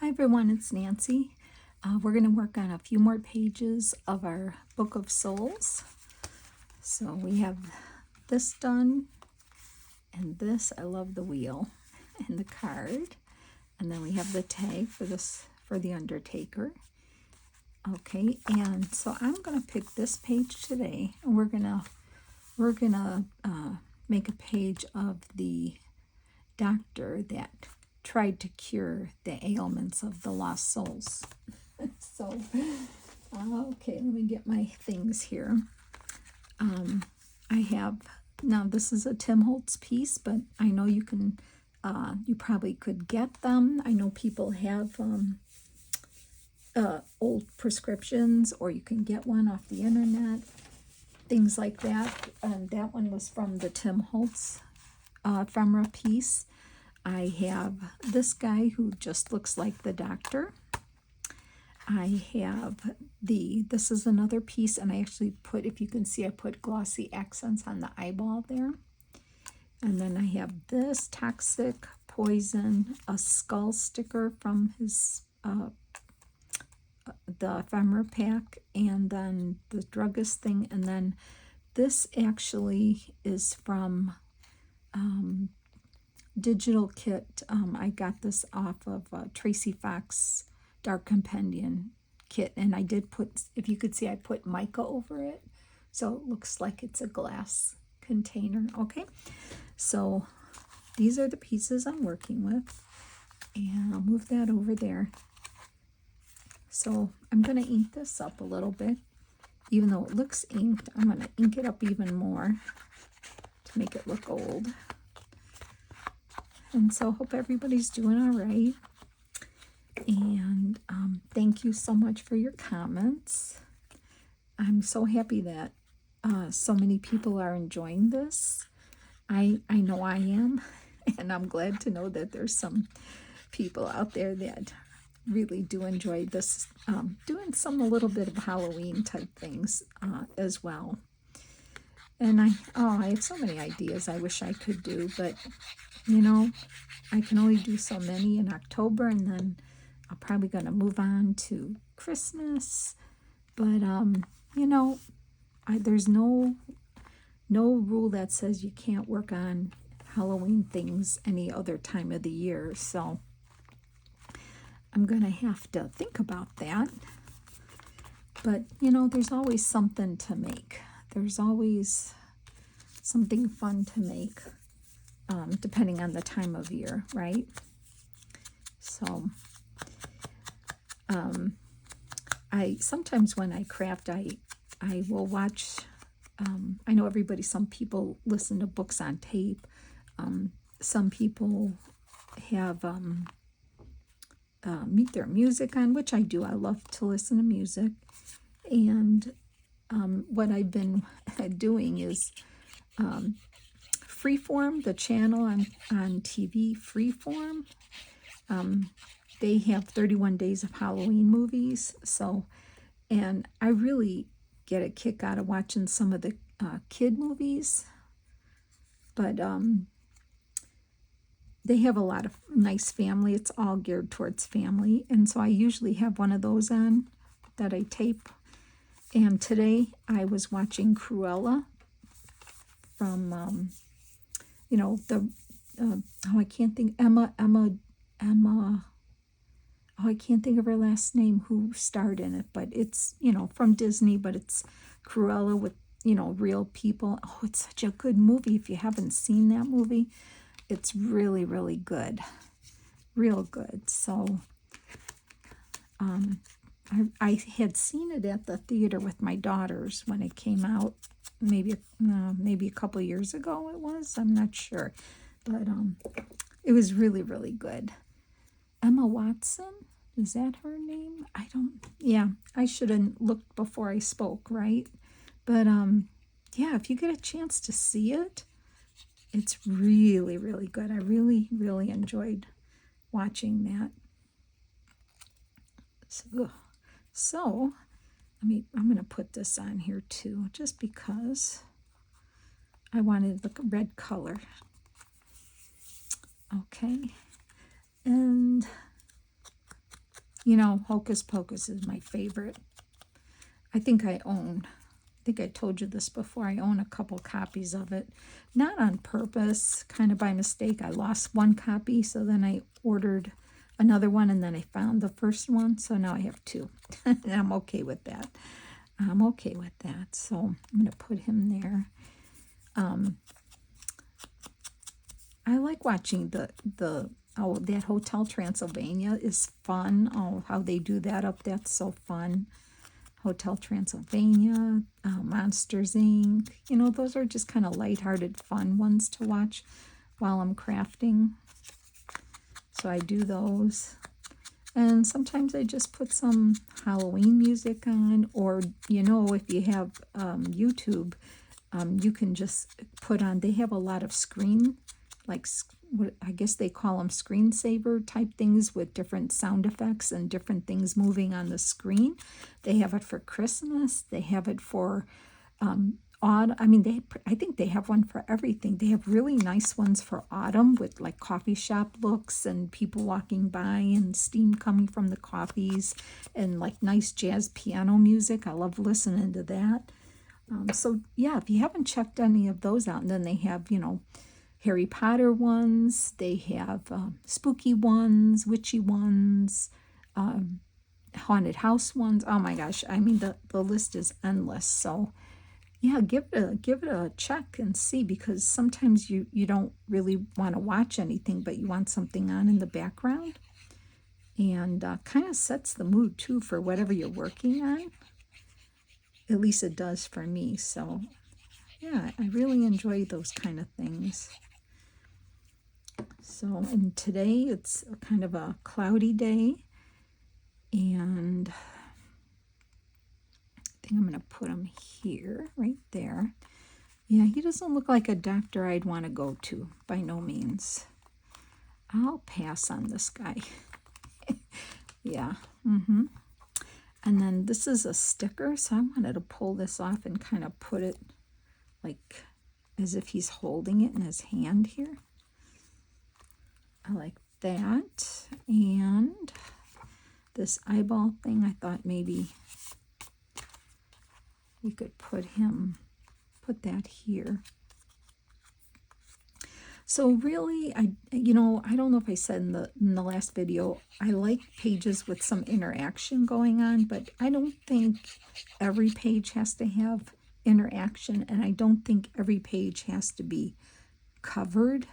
everyone, it's Nancy. We're going to work on a few more pages of our Book of Souls. So we have this done, and this, I love the wheel and the card. And then we have the tag for this, for the Undertaker. Okay, and so I'm going to pick this page today, and we're gonna make a page of the doctor that tried to cure the ailments of the lost souls. So, okay, let me get my things here. I have, now this is a Tim Holtz piece, but I know you can, you probably could get them. I know people have old prescriptions, or you can get one off the internet, things like that. That one was from the Tim Holtz ephemera piece. I have this guy who just looks like the doctor. I have this is another piece, and I actually put, if you can see, I put glossy accents on the eyeball there. And then I have this toxic poison, a skull sticker from his the ephemera pack, and then the druggist thing, and then this actually is from Digital Kit. I got this off of Tracy Fox Dark Compendium kit, and I did put, if you could see, I put mica over it, so it looks like it's a glass container. Okay, so these are the pieces I'm working with, and I'll move that over there. So I'm going to ink this up a little bit. Even though it looks inked, I'm going to ink it up even more to make it look old. And so hope everybody's doing all right. And thank you so much for your comments. I'm so happy that so many people are enjoying this. I know I am, and I'm glad to know that there's some people out there that really do enjoy this, doing a little bit of Halloween type things as well. And I have so many ideas I wish I could do, but you know, I can only do so many in October, and then I'm probably going to move on to Christmas. But you know, there's no rule that says you can't work on Halloween things any other time of the year. So I'm going to have to think about that. But, you know, there's always something to make. There's always something fun to make, depending on the time of year, right? So, I sometimes when I craft, I will watch, I know some people listen to books on tape. Some people have their music on, which I do. I love to listen to music. And what I've been doing is Freeform, the channel on TV, Freeform. They have 31 Days of Halloween movies. So, and I really get a kick out of watching some of the kid movies. But they have a lot of nice family. It's all geared towards family. And so I usually have one of those on that I tape. And today I was watching Cruella from, you know, I can't think, Emma, I can't think of her last name, who starred in it. But it's, you know, from Disney, but it's Cruella with, you know, real people. Oh, it's such a good movie. If you haven't seen that movie, it's really, really good. Real good. So, I had seen it at the theater with my daughters when it came out. Maybe a couple years ago it was. I'm not sure. But it was really, really good. Emma Watson? Is that her name? I should have looked before I spoke, right? But, yeah, if you get a chance to see it, it's really, really good. I really, really enjoyed watching that. So I'm going to put this on here too, just because I wanted the red color. Okay. And You know, Hocus Pocus is my favorite. I think I told you this before, I own a couple copies of it. Not on purpose, kind of by mistake. I lost one copy, so then I ordered another one, and then I found the first one, so now I have two. And I'm okay with that. I'm okay with that. So I'm going to put him there. I like watching that Hotel Transylvania is fun. Oh, how they do that up, that's so fun. Hotel Transylvania, Monsters Inc. You know, those are just kind of lighthearted, fun ones to watch while I'm crafting. So I do those. And sometimes I just put some Halloween music on, or, you know, if you have YouTube, you can just put on, they have a lot of screen, like, what I guess they call them screensaver type things with different sound effects and different things moving on the screen. They have it for Christmas. They have it for I think they have one for everything. They have really nice ones for autumn with like coffee shop looks and people walking by and steam coming from the coffees and like nice jazz piano music. I love listening to that. So yeah, if you haven't checked any of those out, and then they have, you know, Harry Potter ones, they have spooky ones, witchy ones, haunted house ones. Oh my gosh, I mean, the list is endless. So yeah, give it a check and see, because sometimes you don't really want to watch anything, but you want something on in the background, and kind of sets the mood too for whatever you're working on. At least it does for me. So yeah, I really enjoy those kind of things. So, and today it's kind of a cloudy day, and I think I'm going to put him here, right there. Yeah, he doesn't look like a doctor I'd want to go to, by no means. I'll pass on this guy. Yeah. And then this is a sticker, so I wanted to pull this off and kind of put it like as if he's holding it in his hand here. I like that. And this eyeball thing, I thought maybe we could put that here. So really, I don't know if I said in the last video, I like pages with some interaction going on, but I don't think every page has to have interaction, and I don't think every page has to be covered.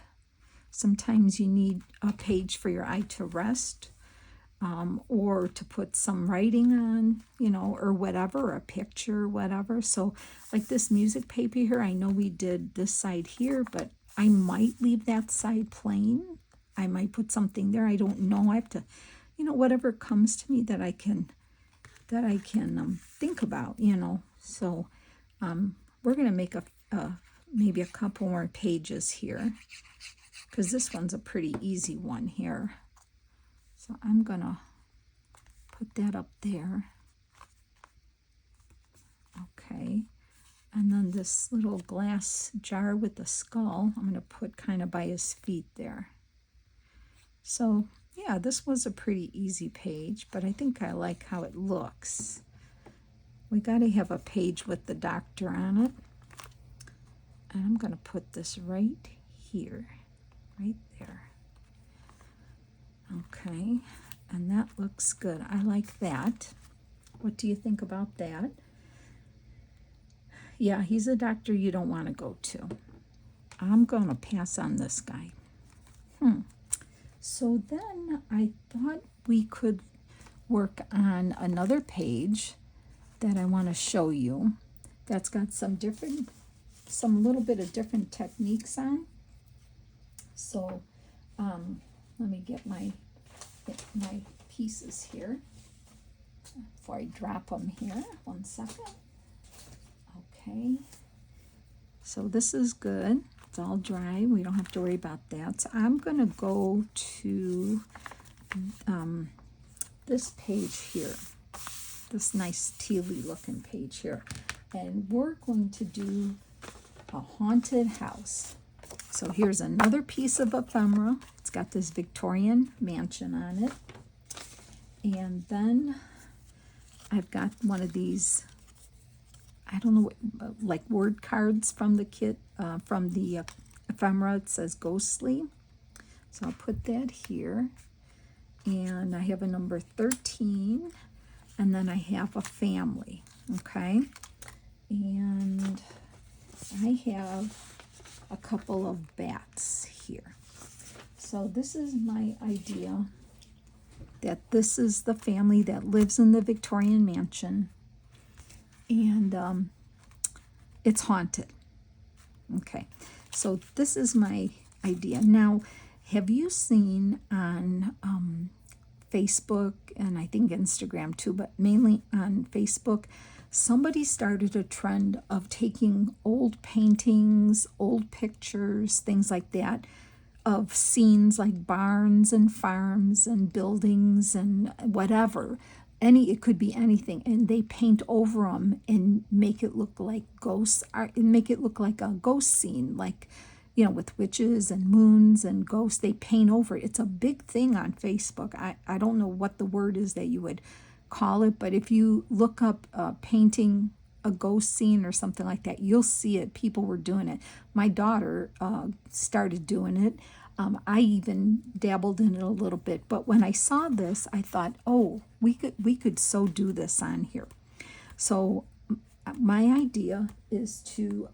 Sometimes you need a page for your eye to rest, or to put some writing on, you know, or whatever, a picture, whatever. So like this music paper here, I know we did this side here, but I might leave that side plain. I might put something there. I don't know. I have to, you know, whatever comes to me that I can think about, you know. So we're going to make maybe a couple more pages here, because this one's a pretty easy one here. So I'm going to put that up there. Okay. And then this little glass jar with the skull, I'm going to put kind of by his feet there. So yeah, this was a pretty easy page, but I think I like how it looks. We got to have a page with the doctor on it. And I'm going to put this right here, right there. Okay, and that looks good. I like that. What do you think about that? Yeah, he's a doctor you don't want to go to. I'm going to pass on this guy. So then I thought we could work on another page that I want to show you that's got some little bit of different techniques on. So let me get my pieces here before I drop them here. 1 second. Okay. So this is good. It's all dry. We don't have to worry about that. So I'm going to go to this page here, this nice tealy looking page here. And we're going to do a haunted house. So here's another piece of ephemera. It's got this Victorian mansion on it. And then I've got one of these, I don't know, like word cards from the kit, from the ephemera. It says ghostly. So I'll put that here. And I have a number 13. And then I have a family, okay? And I have a couple of bats here. So this is my idea, that this is the family that lives in the Victorian mansion, and it's haunted. Okay, so this is my idea. Now, have you seen on Facebook, and I think Instagram too, but mainly on Facebook, somebody started a trend of taking old paintings, old pictures, things like that, of scenes like barns and farms and buildings and whatever. It could be anything, and they paint over them and make it look like ghosts art, and make it look like a ghost scene, like, you know, with witches and moons and ghosts. They paint over it. It's a big thing on Facebook. I don't know what the word is that you would call it, but if you look up painting a ghost scene or something like that, you'll see it. People were doing it. My daughter started doing it. I even dabbled in it a little bit, but when I saw this, I thought, oh, we could so do this on here. So my idea is to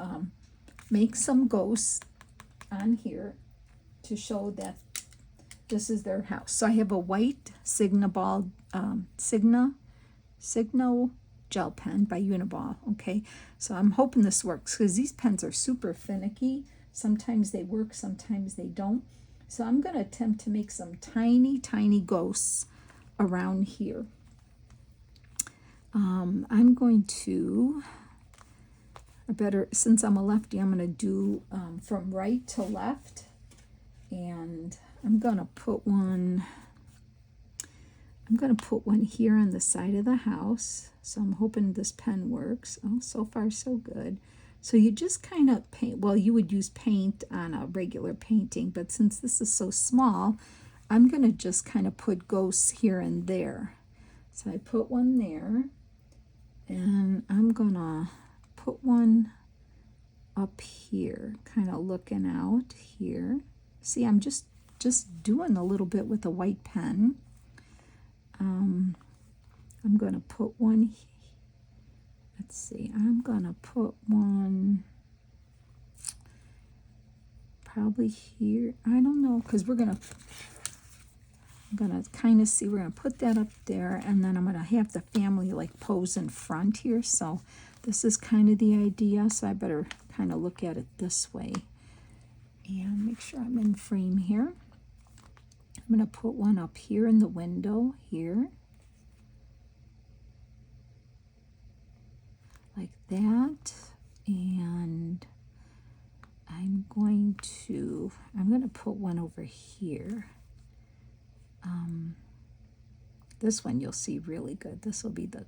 make some ghosts on here to show that this is their house. So I have a white Signo gel pen by Uniball. Okay, so I'm hoping this works, because these pens are super finicky. Sometimes they work, sometimes they don't. So I'm going to attempt to make some tiny ghosts around here. I'm going to, since I'm a lefty, I'm going to do from right to left, and I'm going to put one here on the side of the house. So I'm hoping this pen works. Oh, so far so good. So you just kind of paint, well, you would use paint on a regular painting, but since this is so small, I'm going to just kind of put ghosts here and there. So I put one there, and I'm going to put one up here, kind of looking out here. See, I'm just doing a little bit with a white pen. I'm going to put one, let's see, I'm going to put one probably here. I don't know, because I'm going to kind of see, we're going to put that up there, and then I'm going to have the family like pose in front here. So this is kind of the idea, so I better kind of look at it this way and make sure I'm in frame here. I'm going to put one up here in the window here, like that, and I'm going to put one over here. This one you'll see really good. This will be the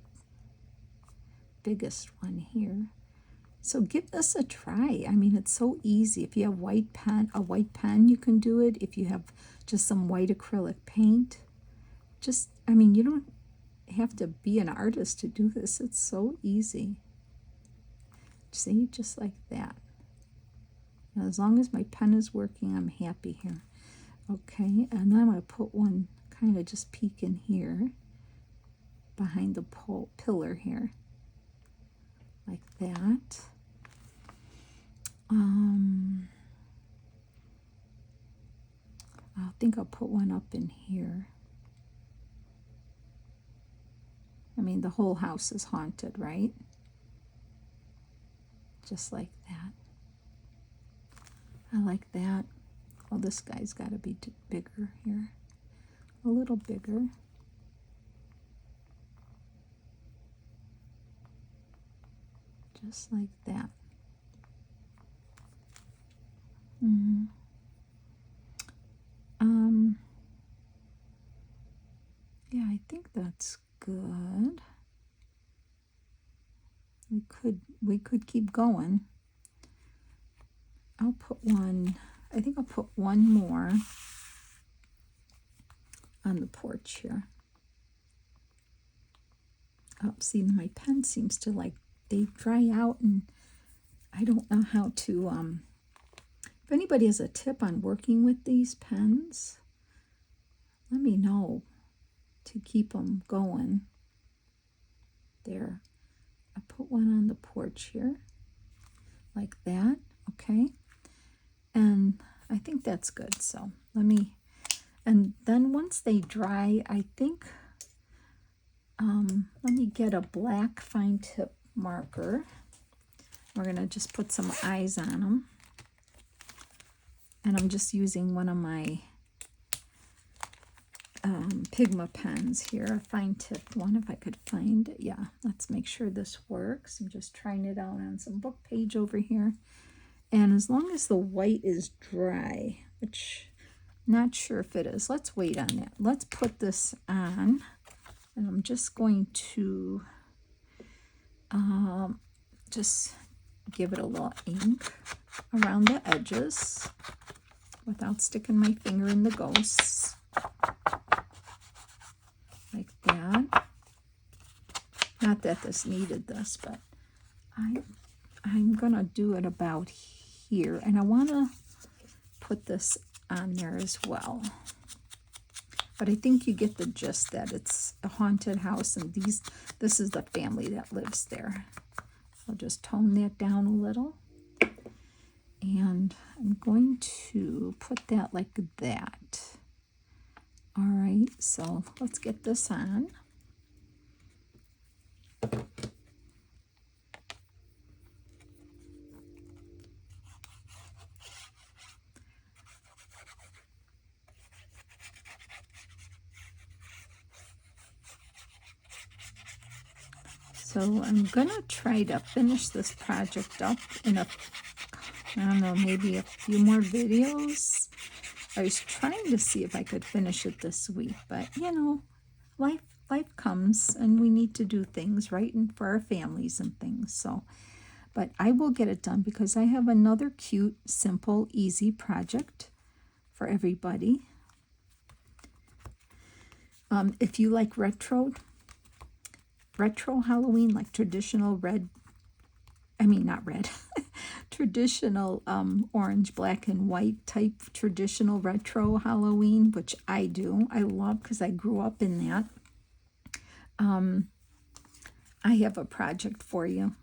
biggest one here. So give this a try. I mean, it's so easy. If you have a white pen, you can do it. If you have just some white acrylic paint, I mean, you don't have to be an artist to do this. It's so easy. See, just like that. Now, as long as my pen is working, I'm happy here. Okay, and then I'm going to put one kind of just peeking here behind the pillar here, like that. I think I'll put one up in here. I mean, the whole house is haunted, right? Just like that. I like that. Oh, this guy's got to be bigger here. A little bigger. Just like that. Yeah, I think that's good. We could keep going. I think I'll put one more on the porch here, Oh, see, my pen seems to they dry out, and I don't know how to, if anybody has a tip on working with these pens, let me know to keep them going. There, I put one on the porch here, like that, okay? And I think that's good, so and then once they dry, I think, let me get a black fine tip marker. We're going to just put some eyes on them. And I'm just using one of my Pigma pens here, a fine tip one if I could find it. Yeah, let's make sure this works. I'm just trying it out on some book page over here. And as long as the white is dry, which not sure if it is, let's wait on that. Let's put this on. And I'm just going to just give it a little ink around the edges without sticking my finger in the ghosts. Like that. Not that this needed this, but I'm going to do it about here. And I want to put this on there as well. But I think you get the gist that it's a haunted house, and this is the family that lives there. I'll just tone that down a little. And I'm going to put that like that. All right, so let's get this on. So I'm going to try to finish this project up in I don't know, maybe a few more videos. I was trying to see if I could finish it this week, but you know, life comes and we need to do things right and for our families and things. So, but I will get it done because I have another cute, simple, easy project for everybody. If you like retro Halloween, like traditional traditional orange, black, and white type traditional retro Halloween, which I do. I love because I grew up in that. I have a project for you.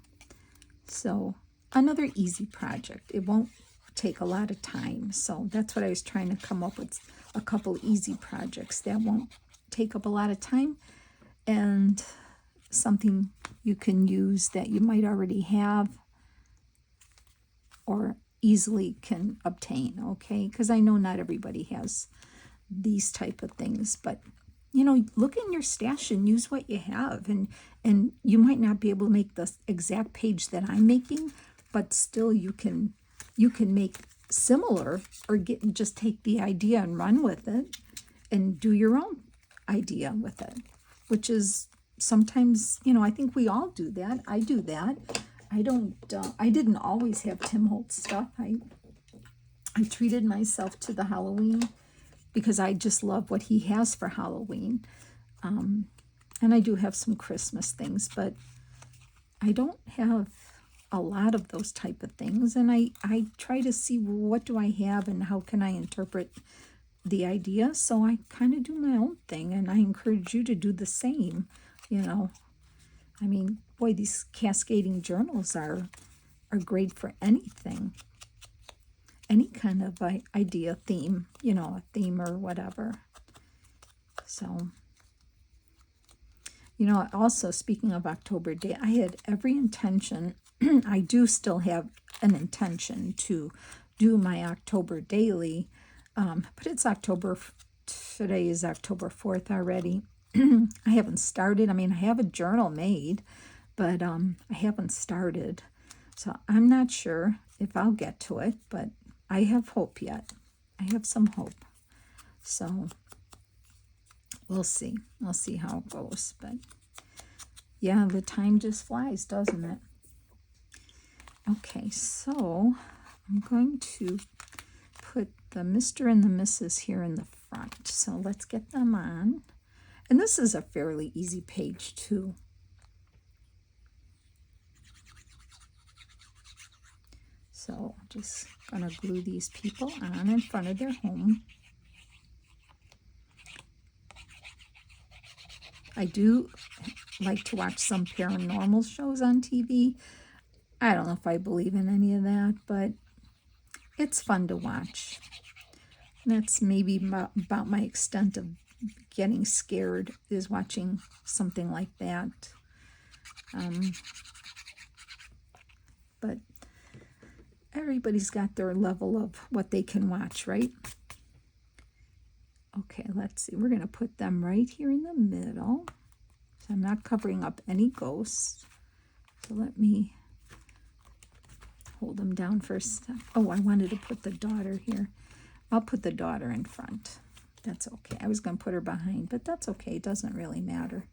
So another easy project. It won't take a lot of time. So that's what I was trying to come up with, a couple easy projects that won't take up a lot of time and something you can use that you might already have or easily can obtain, okay? Because I know not everybody has these type of things, but you know, look in your stash and use what you have, and you might not be able to make the exact page that I'm making, but still you can make similar, or just take the idea and run with it and do your own idea with it, which is sometimes, you know, I think we all do that. I do that. I didn't always have Tim Holtz stuff. I treated myself to the Halloween because I just love what he has for Halloween. And I do have some Christmas things, but I don't have a lot of those type of things. And I try to see, well, what do I have and how can I interpret the idea? So I kind of do my own thing, and I encourage you to do the same, you know. I mean, boy, these cascading journals are great for anything. Any kind of idea, theme, you know, a theme or whatever. So, you know, also speaking of October Day, I had every intention, I do still have an intention to do my October daily, but it's today is October 4th already. I haven't started. I mean, I have a journal made, but I haven't started. So I'm not sure if I'll get to it, but I have hope yet. I have some hope. So we'll see. We'll see how it goes. But yeah, the time just flies, doesn't it? Okay, so I'm going to put the Mr. and the Mrs. here in the front. So let's get them on. And this is a fairly easy page too. So just gonna glue these people on in front of their home. I do like to watch some paranormal shows on TV. I don't know if I believe in any of that, but it's fun to watch. That's maybe about my extent of getting scared, is watching something like that. But everybody's got their level of what they can watch, right? Okay, let's see. We're going to put them right here in the middle. So I'm not covering up any ghosts. So let me hold them down for a sec. Oh, I wanted to put the daughter here. I'll put the daughter in front. That's okay. I was going to put her behind, but that's okay. It doesn't really matter.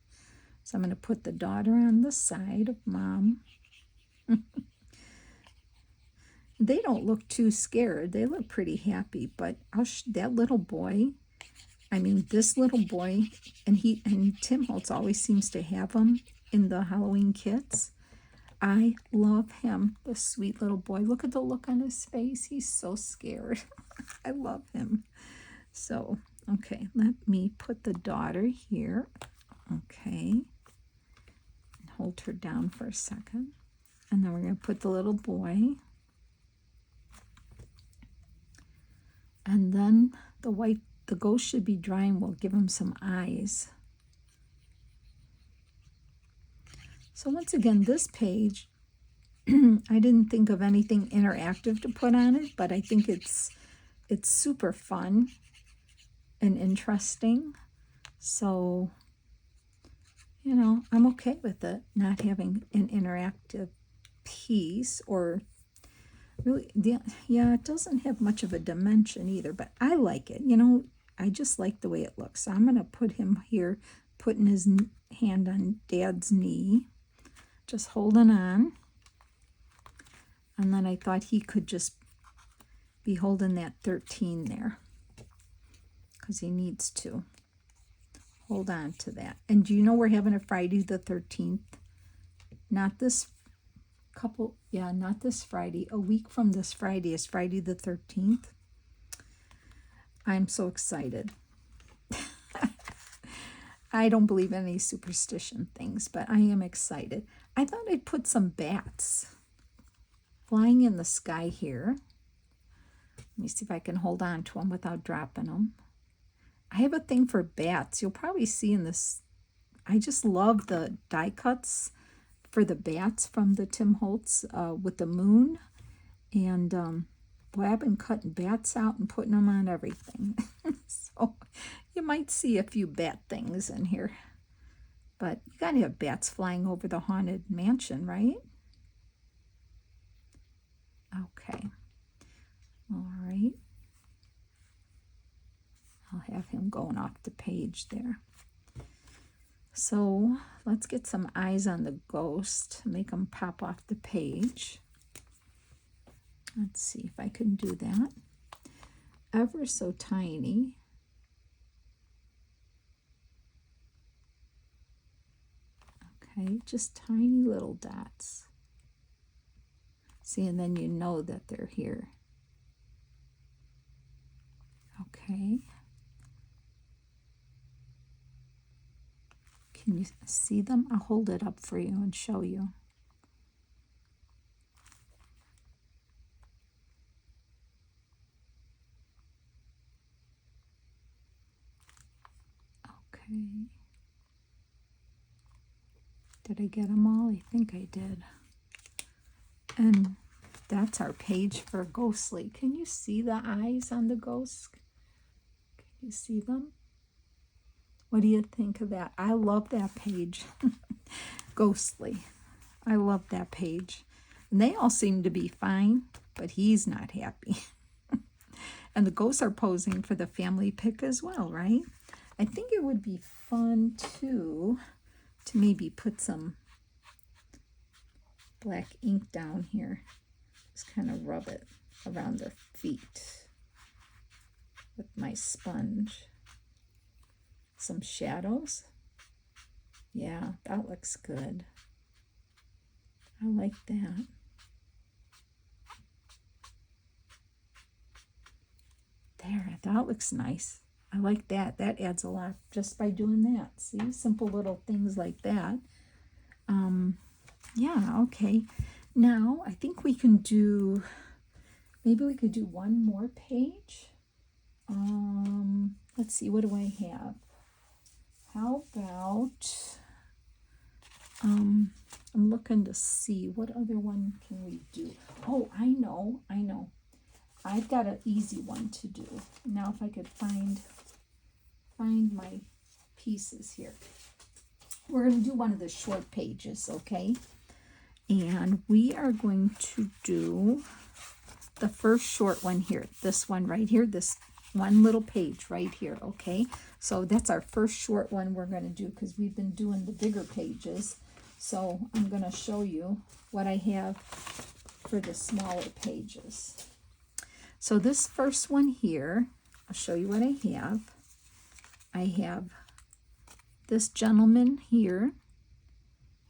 So I'm going to put the daughter on the side of Mom. They don't look too scared. They look pretty happy, but that little boy, I mean, this little boy, and Tim Holtz always seems to have them in the Halloween kits. I love him, the sweet little boy. Look at the look on his face. He's so scared. I love him. So, okay, let me put the daughter here. Okay. Hold her down for a second. And then we're going to put the little boy. And then the ghost should be dry, and we'll give him some eyes. So once again, this page, I didn't think of anything interactive to put on it, but I think it's super fun and interesting. So, you know, I'm okay with it not having an interactive piece, or really, yeah, it doesn't have much of a dimension either, but I like it. You know, I just like the way it looks. So I'm going to put him here, putting his hand on Dad's knee, just holding on. And then I thought he could just be holding that 13 there, because he needs to hold on to that. And do you know we're having a Friday the 13th? Not this not this Friday. A week from this Friday is Friday the 13th. I'm so excited. I don't believe in any superstition things, but I am excited. I thought I'd put some bats flying in the sky here. Let me see if I can hold on to them without dropping them. I have a thing for bats. You'll probably see in this. I just love the die cuts for the bats from the Tim Holtz with the moon. And boy, I've been cutting bats out and putting them on everything. So you might see a few bat things in here. But you got to have bats flying over the haunted mansion, right? Okay. All right. I'll have him going off the page there. So let's get some eyes on the ghost, make them pop off the page. Let's see if I can do that. Ever so tiny. Okay, just tiny little dots. See, and then you know that they're here. Okay. Can you see them? I'll hold it up for you and show you. Okay. Did I get them all? I think I did. And that's our page for Ghostly. Can you see the eyes on the ghost? Can you see them? What do you think of that? I love that page. Ghostly. I love that page. And they all seem to be fine, but he's not happy. And the ghosts are posing for the family pic as well, right? I think it would be fun too to maybe put some black ink down here. Just kind of rub it around their feet with my sponge. Some shadows. Yeah, that looks good. I like that. There, that looks nice. I like that. That adds a lot just by doing that. See, simple little things like that. Yeah, okay. Now, I think we can do, maybe we could do one more page. Let's see, what do I have? How about, I'm looking to see what other one can we do. Oh, I know. I've got an easy one to do. Now, if I could find my pieces here. We're going to do one of the short pages, okay? And we are going to do the first short one here. This one right here, this one little page right here, okay? So that's our first short one we're going to do because we've been doing the bigger pages. So I'm going to show you what I have for the smaller pages. So this first one here, I'll show you what I have. I have this gentleman here.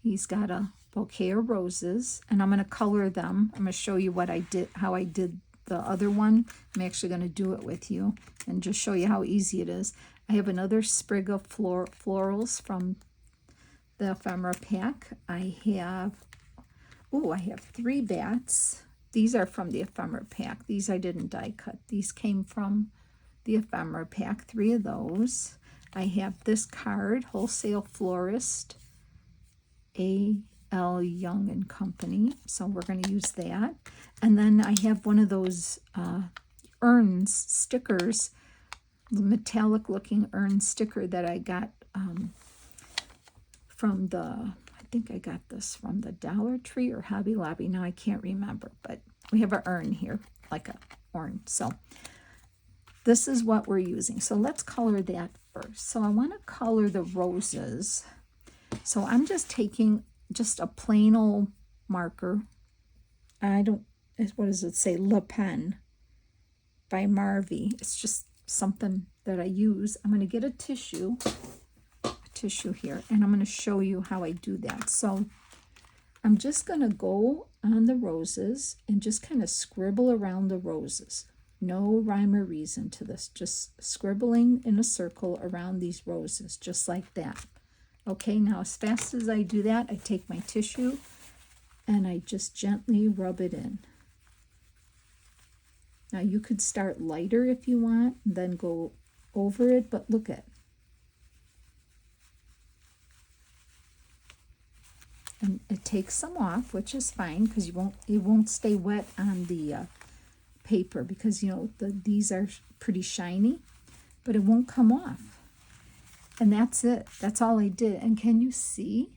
He's got a bouquet of roses, and I'm going to color them. I'm going to show you what I did, how I did the other one. I'm actually going to do it with you and just show you how easy it is. I have another sprig of florals from the ephemera pack. I have 3 bats. These are from the ephemera pack. These I didn't die cut. These came from the ephemera pack, 3 of those. I have this card, Wholesale Florist, A.L. Young and Company. So we're going to use that. And then I have one of those urns, stickers, metallic looking urn sticker that I got from the, I think I got this from the Dollar Tree or Hobby Lobby. Now I can't remember, but we have an urn here, like a urn. So this is what we're using. So let's color that first. So I want to color the roses. So I'm just taking just a plain old marker. What does it say? Le Pen by Marvy. It's just something that I use. I'm going to get a tissue here, and I'm going to show you how I do that. So I'm just going to go on the roses and just kind of scribble around the roses. No rhyme or reason to this, just scribbling in a circle around these roses, just like that. Okay, now as fast as I do that, I take my tissue and I just gently rub it in. Now you could start lighter if you want, and then go over it, but look at. And it takes some off, which is fine because it won't stay wet on the paper because these are pretty shiny, but it won't come off. And that's it. That's all I did. And can you see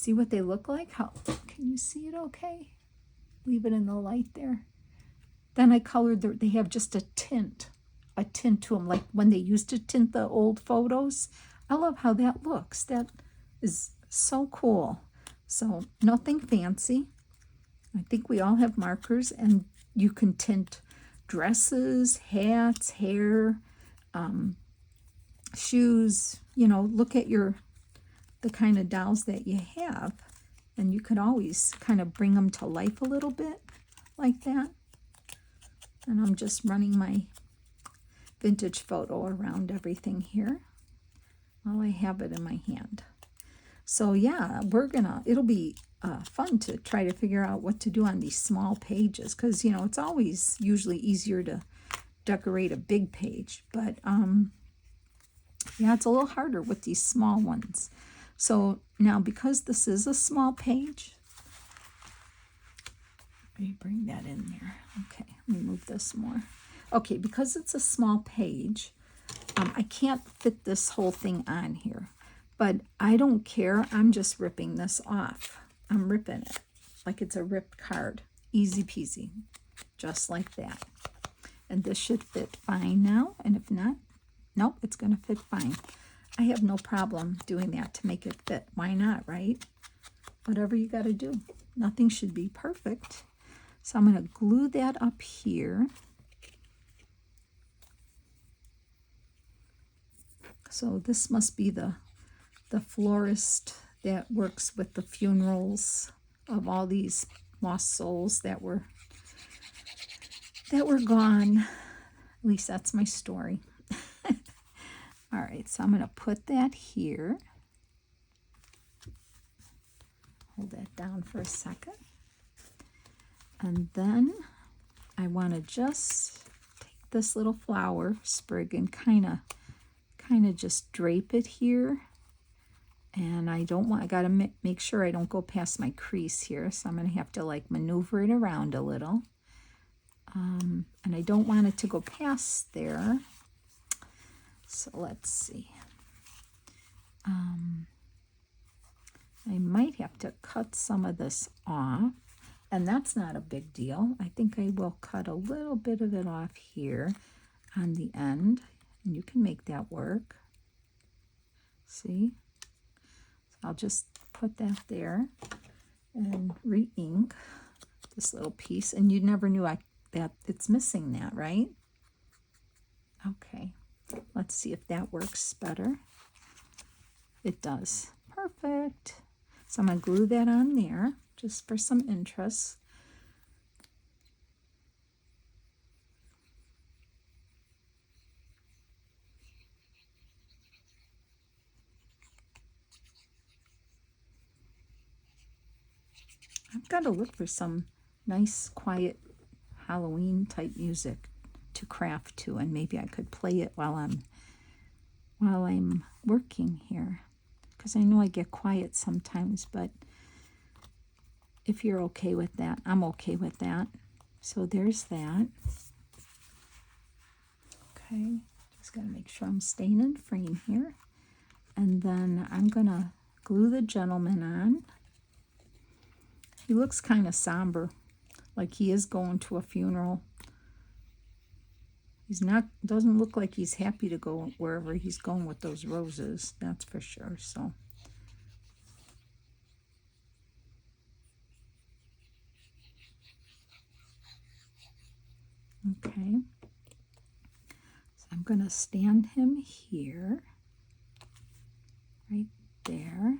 what they look like? Can you see it okay? Leave it in the light there. Then I colored they have just a tint to them, like when they used to tint the old photos. I love how that looks. That is so cool. So nothing fancy. I think we all have markers, and you can tint dresses, hats, hair, shoes. Look at the kind of dolls that you have, and you could always kind of bring them to life a little bit like that. And I'm just running my vintage photo around everything here while I have it in my hand. So yeah, it'll be fun to try to figure out what to do on these small pages, because it's always usually easier to decorate a big page, but yeah, it's a little harder with these small ones. So now, because this is a small page, let me bring that in there. Okay, let me move this more. Okay, because it's a small page, I can't fit this whole thing on here, but I don't care. I'm just ripping this off. I'm ripping it like it's a ripped card. Easy peasy, just like that. And this should fit fine now, and if not, nope, it's going to fit fine. I have no problem doing that to make it fit. Why not, right? Whatever you got to do. Nothing should be perfect. So I'm going to glue that up here. So this must be the florist that works with the funerals of all these lost souls that were gone. At least that's my story. All right, so I'm going to put that here. Hold that down for a second. And then I want to just take this little flower sprig and kind of just drape it here. And I got to make sure I don't go past my crease here. So I'm going to have to like maneuver it around a little. And I don't want it to go past there. So let's see. I might have to cut some of this off. And that's not a big deal. I think I will cut a little bit of it off here on the end. And you can make that work. See? So I'll just put that there and re-ink this little piece. And you never knew that it's missing that, right? Okay. Let's see if that works better. It does. Perfect. So I'm going to glue that on there just for some interest. I've got to look for some nice, quiet Halloween type music to craft to, and maybe I could play it while I'm working here, because I know I get quiet sometimes, but if you're okay with that, I'm okay with that. So there's that. Okay, just got to make sure I'm staying in frame here. And then I'm going to glue the gentleman on. He looks kind of somber, like he is going to a funeral. Doesn't look like he's happy to go wherever he's going with those roses, that's for sure. So okay, so I'm going to stand him here, right there.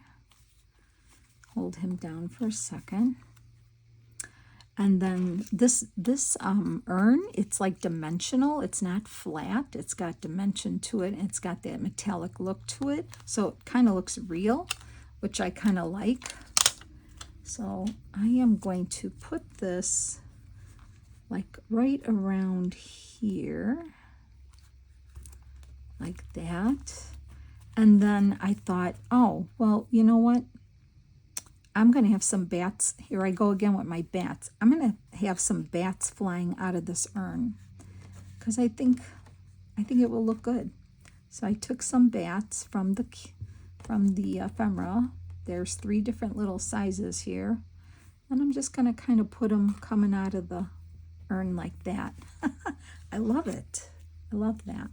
Hold him down for a second. And then this urn, it's like dimensional. It's not flat. It's got dimension to it, and it's got that metallic look to it. So it kind of looks real, which I kind of like. So I am going to put this like right around here, like that. And then I thought, oh, well, you know what? I'm going to have some bats. Here I go again with my bats. I'm going to have some bats flying out of this urn because I think it will look good. So I took some bats from the ephemera. There's 3 different little sizes here, and I'm just going to kind of put them coming out of the urn like that. I love it. I love that.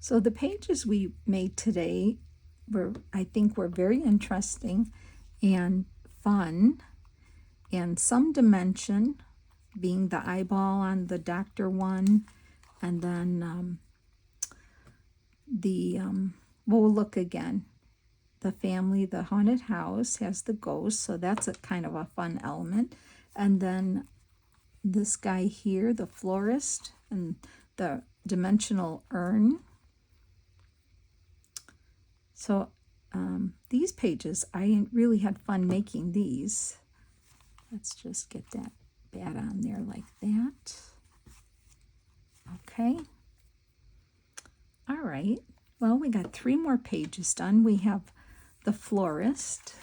So the pages we made today I think were very interesting and fun, and some dimension, being the eyeball on the doctor one, and then we'll look again. The family, the haunted house has the ghost, so that's a kind of a fun element. And then this guy here, the florist, and the dimensional urn. So these pages, I really had fun making these. Let's just get that bat on there like that. Okay. All right. Well, we got 3 more pages done. We have the florist.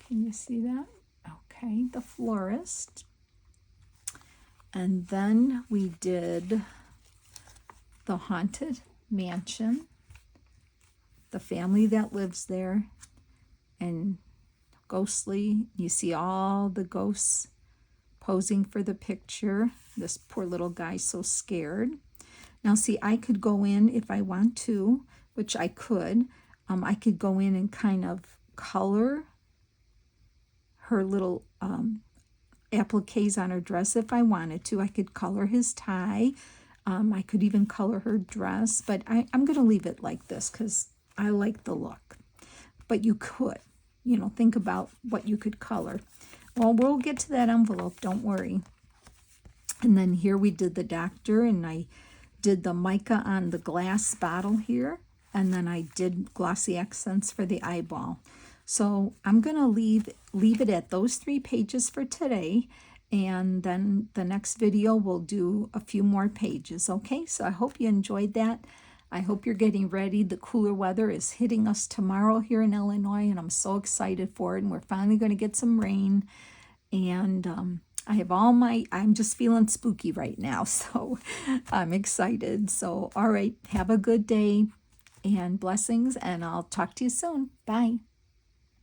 Can you see that? Okay, the florist. And then we did the haunted mansion, the family that lives there, and ghostly. You see all the ghosts posing for the picture. This poor little guy so scared. Now see, I could go in if I want to, which I could. I could go in and kind of color her little appliques on her dress if I wanted to. I could color his tie. I could even color her dress, but I'm going to leave it like this because I like the look. But you could, think about what you could color. Well, we'll get to that envelope, don't worry. And then here we did the doctor, and I did the mica on the glass bottle here, and then I did glossy accents for the eyeball. So I'm going to leave it at those 3 pages for today, and then the next video we'll do a few more pages, okay? So I hope you enjoyed that. I hope you're getting ready. The cooler weather is hitting us tomorrow here in Illinois, and I'm so excited for it, and we're finally going to get some rain. And I have I'm just feeling spooky right now, so I'm excited. So, all right, have a good day and blessings, and I'll talk to you soon. Bye.